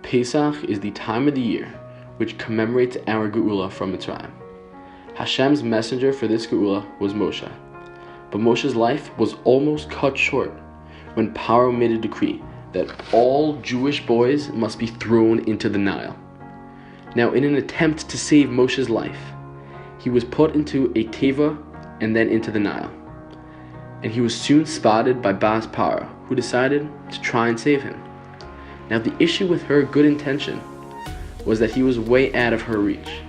Pesach is the time of the year which commemorates our Geula from Mitzrayim. Hashem's messenger for this Geula was Moshe. But Moshe's life was almost cut short when Paro made a decree that all Jewish boys must be thrown into the Nile. Now, in an attempt to save Moshe's life, he was put into a teva and then into the Nile. And he was soon spotted by Bas Paro, who decided to try and save him. Now, the issue with her good intention was that he was way out of her reach,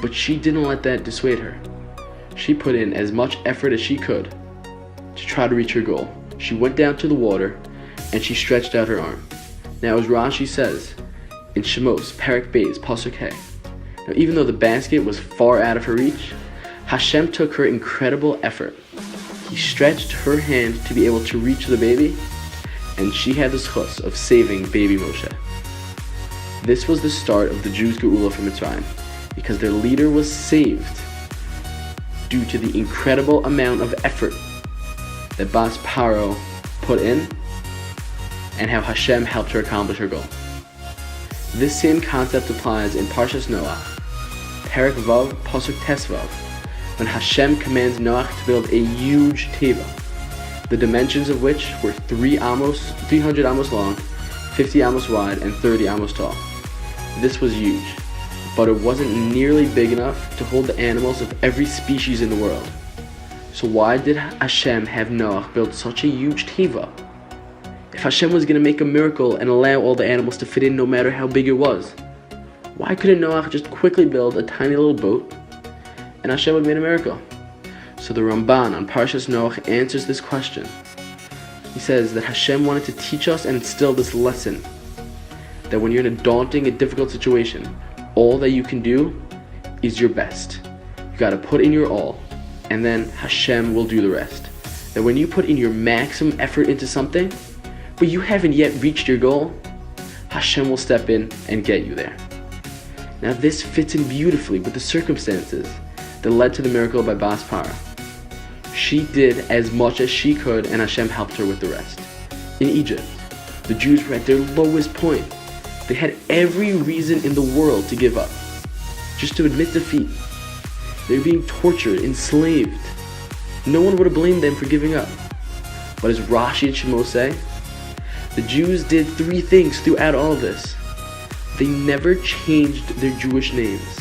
but she didn't let that dissuade her. She put in as much effort as she could to try to reach her goal. She went down to the water and she stretched out her arm. Now, as Rashi says in Shemos, Perek Beis, Pasuk Hey, now even though the basket was far out of her reach, Hashem took her incredible effort. He stretched her hand to be able to reach the baby, and she had the zchus of saving baby Moshe. This was the start of the Jews' Geula from Mitzrayim, because their leader was saved due to the incredible amount of effort that Bas Paro put in, and how Hashem helped her accomplish her goal. This same concept applies in Parshas Noach, Perek Vav, Pasuk Tesvav, when Hashem commands Noach to build a huge teva, the dimensions of which were 300 amos long, 50 amos wide, and 30 amos tall. This was huge, but it wasn't nearly big enough to hold the animals of every species in the world. So why did Hashem have Noach build such a huge teva? If Hashem was going to make a miracle and allow all the animals to fit in no matter how big it was, why couldn't Noach just quickly build a tiny little boat and Hashem would have made a miracle? So the Ramban on Parshas Noach answers this question. He says that Hashem wanted to teach us and instill this lesson, that when you're in a daunting and difficult situation, all that you can do is your best. You got to put in your all, and then Hashem will do the rest. That when you put in your maximum effort into something, but you haven't yet reached your goal, Hashem will step in and get you there. Now this fits in beautifully with the circumstances that led to the miracle by Bas Paro. She did as much as she could, and Hashem helped her with the rest. In Egypt, the Jews were at their lowest point. They had every reason in the world to give up, just to admit defeat. They were being tortured, enslaved. No one would have blamed them for giving up. But as Rashi and Shemos say, the Jews did three things throughout all of this. They never changed their Jewish names.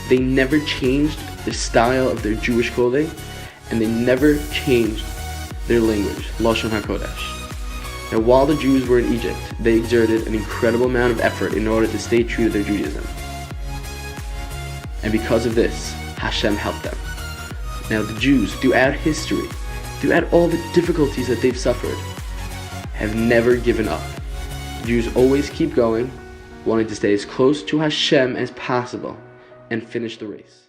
They never changed the style of their Jewish clothing, and they never changed their language, Lashon HaKodesh. Now, while the Jews were in Egypt, they exerted an incredible amount of effort in order to stay true to their Judaism. And because of this, Hashem helped them. Now, the Jews, throughout history, throughout all the difficulties that they've suffered, have never given up. Jews always keep going, wanting to stay as close to Hashem as possible and finish the race.